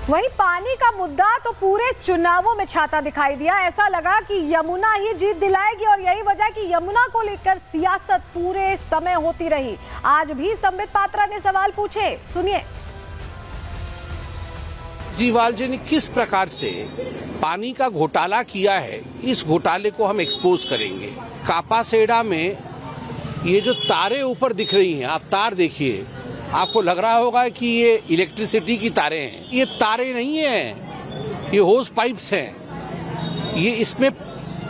वहीं पानी का मुद्दा तो पूरे चुनावों में छाता दिखाई दिया। ऐसा लगा कि यमुना ही जीत दिलाएगी और यही वजह कि यमुना को लेकर सियासत पूरे समय होती रही। आज भी संबित पात्रा ने सवाल पूछे, सुनिए। केजरीवाल जी ने किस प्रकार से पानी का घोटाला किया है, इस घोटाले को हम एक्सपोज करेंगे। कापासेड़ा में ये जो तारें ऊपर दिख रही हैं, आप तार देखिए, आपको लग रहा होगा कि ये इलेक्ट्रिसिटी की तारें हैं। ये तारें नहीं हैं, ये होस पाइप्स हैं। ये इसमें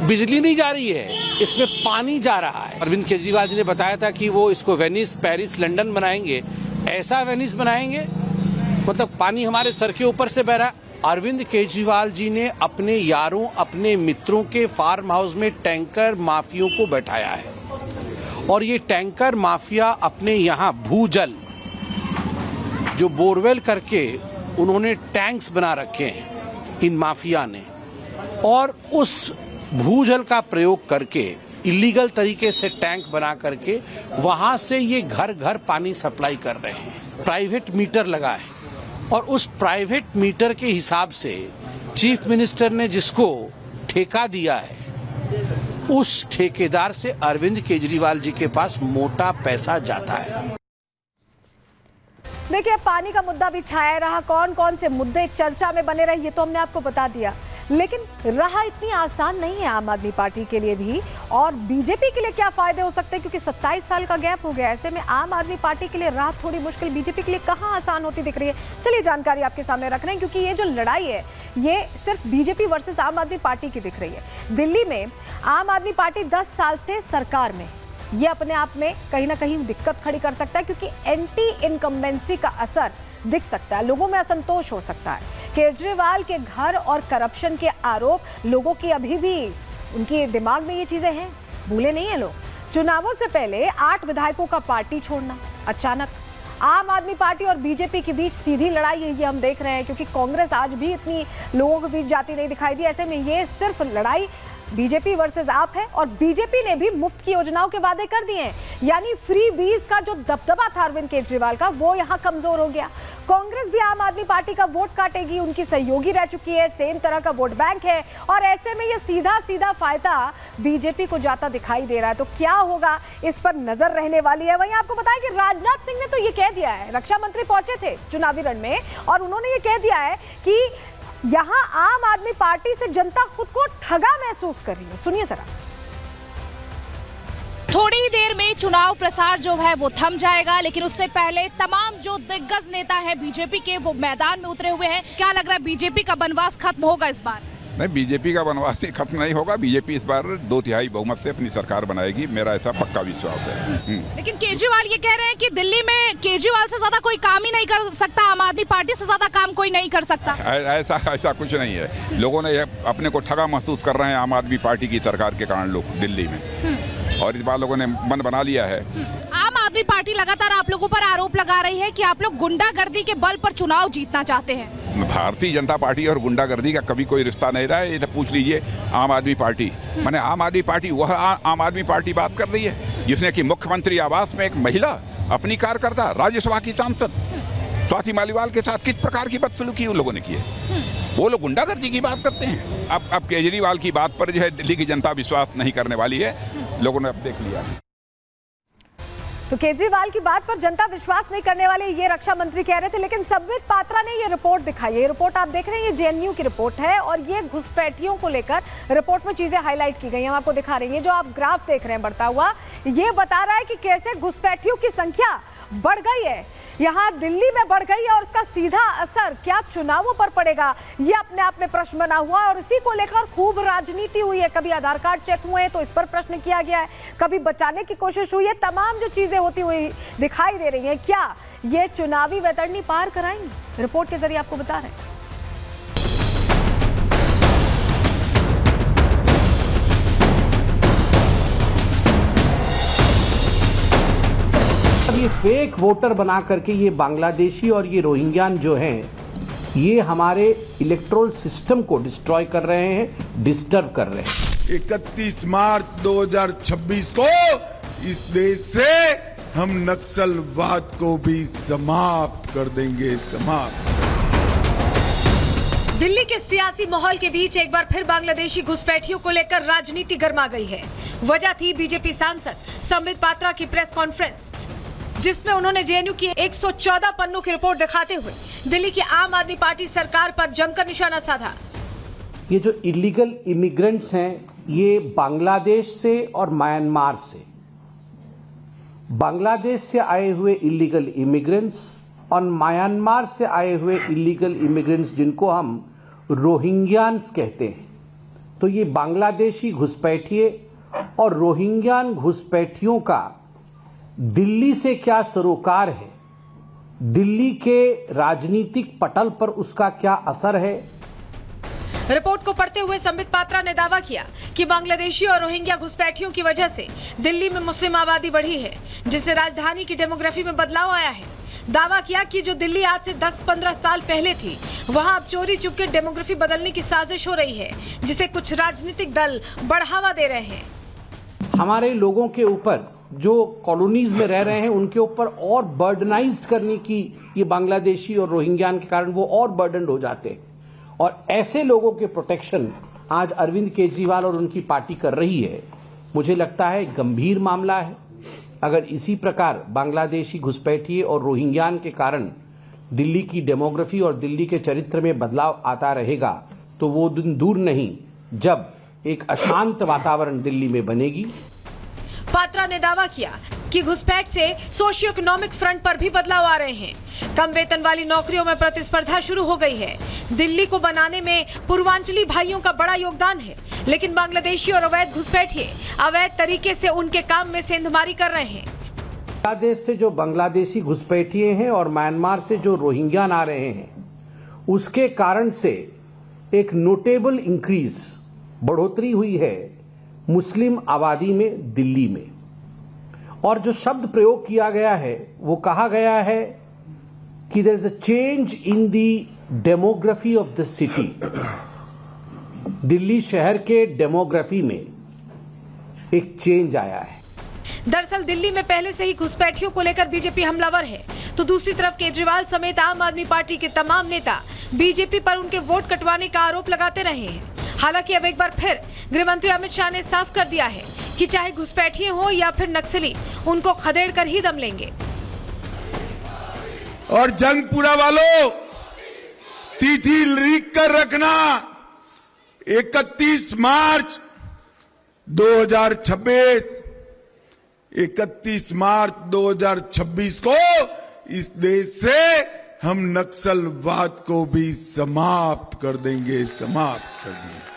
बिजली नहीं जा रही है, इसमें पानी जा रहा है। अरविंद केजरीवाल जी ने बताया था कि वो इसको वेनिस, पेरिस, लंदन बनाएंगे। ऐसा वेनिस बनाएंगे मतलब पानी हमारे सर के ऊपर से बह रहा है। अरविंद केजरीवाल जी ने अपने यारों, अपने मित्रों के फार्म हाउस में टैंकर माफियों को बैठाया है और ये टैंकर माफिया अपने यहाँ भूजल, जो बोरवेल करके उन्होंने टैंक्स बना रखे हैं इन माफिया ने, और उस भूजल का प्रयोग करके इलीगल तरीके से टैंक बना करके वहां से ये घर घर पानी सप्लाई कर रहे हैं। प्राइवेट मीटर लगा है और उस प्राइवेट मीटर के हिसाब से चीफ मिनिस्टर ने जिसको ठेका दिया है, उस ठेकेदार से अरविंद केजरीवाल जी के पास मोटा पैसा जाता है। देखिए, पानी का मुद्दा भी छाया रहा, कौन कौन से मुद्दे चर्चा में बने रहे ये तो हमने आपको बता दिया, लेकिन रहा इतनी आसान नहीं है आम आदमी पार्टी के लिए भी। और बीजेपी के लिए क्या फायदे हो सकते हैं, क्योंकि 27 साल का गैप हो गया। ऐसे में आम आदमी पार्टी के लिए राह थोड़ी मुश्किल, बीजेपी के लिए कहां आसान होती दिख रही है। चलिए जानकारी आपके सामने रख रहे हैं, क्योंकि ये जो लड़ाई है ये सिर्फ बीजेपी वर्सेस आम आदमी पार्टी की दिख रही है। दिल्ली में आम आदमी पार्टी 10 साल से सरकार में, ये अपने आप में कहीं ना कहीं दिक्कत खड़ी कर सकता है, क्योंकि एंटी इनकम्बेंसी का असर दिख सकता है, लोगों में असंतोष हो सकता है। केजरीवाल के घर और करप्शन के आरोप, लोगों की अभी भी उनके दिमाग में ये चीजें हैं, भूले नहीं है लोग। चुनावों से पहले 8 विधायकों का पार्टी छोड़ना, अचानक आम आदमी पार्टी और बीजेपी के बीच सीधी लड़ाई है, ये हम देख रहे हैं, क्योंकि कांग्रेस आज भी इतनी लोगों के बीच जाती नहीं दिखाई दी। ऐसे में ये सिर्फ लड़ाई बीजेपी वर्सेस आप है, और बीजेपी ने भी मुफ्त की योजनाओं के वादे कर दिए हैं, यानी फ्री बीज का जो दबदबा था अरविंद केजरीवाल का, वो यहां कमजोर हो गया। कांग्रेस भी आम आदमी पार्टी का वोट काटेगी, उनकी सहयोगी रह चुकी है, सेम तरह का वोट बैंक है, और ऐसे में ये सीधा सीधा फायदा बीजेपी को जाता दिखाई दे रहा है। तो क्या होगा, इस पर नजर रहने वाली है। वहीं आपको बताया कि राजनाथ सिंह ने तो ये कह दिया है, रक्षा मंत्री पहुंचे थे चुनावी रण में, और उन्होंने ये कह दिया है कि यहां आम आदमी पार्टी से जनता खुद को ठगा महसूस कर रही है। सुनिए जरा। थोड़ी ही देर में चुनाव प्रसार जो है वो थम जाएगा, लेकिन उससे पहले तमाम जो दिग्गज नेता हैं बीजेपी के, वो मैदान में उतरे हुए हैं। क्या लग रहा है, बीजेपी का बनवास खत्म होगा इस बार? नहीं, बीजेपी का बनवास खत्म नहीं होगा। बीजेपी इस बार 2/3 बहुमत से अपनी सरकार बनाएगी, मेरा ऐसा पक्का विश्वास है। लेकिन केजरीवाल ये कह रहे हैं कि दिल्ली में केजरीवाल से ज्यादा कोई काम ही नहीं कर सकता, आम आदमी पार्टी से ज्यादा काम कोई नहीं कर सकता। ऐसा कुछ नहीं है। लोगों ने अपने को ठगा महसूस कर रहे हैं आम आदमी पार्टी की सरकार के कारण लोग दिल्ली में, और इस बार लोगों ने मन बना लिया है। आम आदमी पार्टी लगातार आप लोगों पर आरोप लगा रही है कि आप लोग गुंडागर्दी के बल पर चुनाव जीतना चाहते हैं। भारतीय जनता पार्टी और गुंडागर्दी का कभी कोई रिश्ता नहीं रहा है। ये तो पूछ लीजिए आम आदमी पार्टी, माने आम आदमी पार्टी वह आम आदमी पार्टी बात कर रही है जिसने कि मुख्यमंत्री आवास में एक महिला अपनी कार्यकर्ता राज्यसभा की सांसद स्वाति मालीवाल के साथ किस प्रकार की बदसलूकी उन लोगों ने की है, वो लोग गुंडागर्दी की बात करते हैं। अब केजरीवाल की बात पर जो है दिल्ली की जनता विश्वास नहीं करने वाली है, लोगों ने अब देख लिया। तो केजरीवाल की बात पर जनता विश्वास नहीं करने वाले, ये रक्षा मंत्री कह रहे थे। लेकिन संबित पात्रा ने ये रिपोर्ट दिखाई है। ये रिपोर्ट आप देख रहे हैं, ये जेएनयू की रिपोर्ट है, और ये घुसपैठियों को लेकर रिपोर्ट में चीजें हाईलाइट की गई हैं। हम आपको दिखा रहे हैं, जो आप ग्राफ देख रहे हैं बढ़ता हुआ, ये बता रहा है कि कैसे घुसपैठियों की संख्या बढ़ गई है, यहाँ दिल्ली में बढ़ गई है, और उसका सीधा असर क्या चुनावों पर पड़ेगा, ये अपने आप में प्रश्न बना हुआ। और इसी को लेकर खूब राजनीति हुई है। कभी आधार कार्ड चेक हुए हैं तो इस पर प्रश्न किया गया है, कभी बचाने की कोशिश हुई है। तमाम जो चीजें होती हुई दिखाई दे रही हैं, क्या ये चुनावी वैतरणी पार कराएंगी, रिपोर्ट के जरिए आपको बता रहे हैं। ये फेक वोटर बना करके ये बांग्लादेशी और ये रोहिंग्यान जो हैं, ये हमारे इलेक्टोरल सिस्टम को डिस्ट्रॉय कर रहे हैं, डिस्टर्ब कर रहे हैं। 31 मार्च 2026 को इस देश से हम नक्सलवाद को भी समाप्त कर देंगे, समाप्त। दिल्ली के सियासी माहौल के बीच एक बार फिर बांग्लादेशी घुसपैठियों को लेकर राजनीति गर्मा गई है। वजह थी बीजेपी सांसद संबित पात्रा की प्रेस कॉन्फ्रेंस, जिसमें उन्होंने जेएनयू की 114 पन्नों की रिपोर्ट दिखाते हुए दिल्ली की आम आदमी पार्टी सरकार पर जमकर निशाना साधा। ये जो इलीगल इमिग्रेंट्स हैं, ये बांग्लादेश से और म्यांमार से, बांग्लादेश से आए हुए इलीगल इमिग्रेंट्स और म्यांमार से आए हुए इलीगल इमिग्रेंट्स जिनको हम रोहिंग्यान्स कहते हैं, तो ये बांग्लादेशी घुसपैठिए और रोहिंग्यान घुसपैठियों का दिल्ली से क्या सरोकार है, दिल्ली के राजनीतिक पटल पर उसका क्या असर है। रिपोर्ट को पढ़ते हुए संबित पात्रा ने दावा किया कि बांग्लादेशी और रोहिंग्या घुसपैठियों की वजह से दिल्ली में मुस्लिम आबादी बढ़ी है, जिससे राजधानी की डेमोग्राफी में बदलाव आया है। दावा किया कि जो दिल्ली आज से 10-15 साल पहले थी, वहां अब चोरी चुपके डेमोग्राफी बदलने की साजिश हो रही है, जिसे कुछ राजनीतिक दल बढ़ावा दे रहे हैं। हमारे लोगों के ऊपर जो कॉलोनीज में रह रहे हैं, उनके ऊपर और बर्डनाइज्ड करने की ये बांग्लादेशी और रोहिंग्यान के कारण वो और बर्डनड हो जाते हैं। और ऐसे लोगों के प्रोटेक्शन आज अरविंद केजरीवाल और उनकी पार्टी कर रही है। मुझे लगता है गंभीर मामला है। अगर इसी प्रकार बांग्लादेशी घुसपैठिए और रोहिंग्यान के कारण दिल्ली की डेमोग्राफी और दिल्ली के चरित्र में बदलाव आता रहेगा, तो वो दिन दूर नहीं जब एक अशांत वातावरण दिल्ली में बनेगी। पात्रा ने दावा किया कि घुसपैठ से सोशियो इकोनॉमिक फ्रंट पर भी बदलाव आ रहे हैं। कम वेतन वाली नौकरियों में प्रतिस्पर्धा शुरू हो गई है। दिल्ली को बनाने में पूर्वांचली भाइयों का बड़ा योगदान है, लेकिन बांग्लादेशी और अवैध घुसपैठिए अवैध तरीके से उनके काम में सेंधमारी कर रहे हैं। बांग्लादेश से जो बांग्लादेशी घुसपैठिए हैं और म्यांमार से जो रोहिंग्यान आ रहे हैं, उसके कारण से एक नोटेबल इंक्रीज, बढ़ोतरी हुई है मुस्लिम आबादी में दिल्ली में। और जो शब्द प्रयोग किया गया है, वो कहा गया है कि there is a change in the demography of the city. Delhi शहर के डेमोग्राफी में एक चेंज आया है। दरअसल दिल्ली में पहले से ही घुसपैठियों को लेकर बीजेपी हमलावर है, तो दूसरी तरफ केजरीवाल समेत आम आदमी पार्टी के तमाम नेता बीजेपी पर उनके वोट कटवाने का आरोप लगाते रहे हैं। हालांकि अब एक बार फिर गृह मंत्री अमित शाह ने साफ कर दिया है कि चाहे घुसपैठिए हो या फिर नक्सली, उनको खदेड़ कर ही दम लेंगे। और जंगपुरा वालों, तिथि लिख कर रखना, 31 मार्च 2026, 31 मार्च 2026 को इस देश से हम नक्सलवाद को भी समाप्त कर देंगे, समाप्त कर देंगे।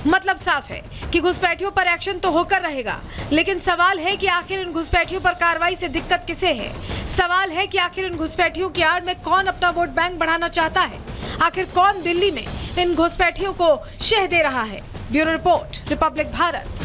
मतलब साफ है कि घुसपैठियों पर एक्शन तो होकर रहेगा, लेकिन सवाल है कि आखिर इन घुसपैठियों पर कार्रवाई से दिक्कत किसे है। सवाल है कि आखिर इन घुसपैठियों की आड़ में कौन अपना वोट बैंक बढ़ाना चाहता है। आखिर कौन दिल्ली में इन घुसपैठियों को शह दे रहा है। Bureau report, Republic Bharat.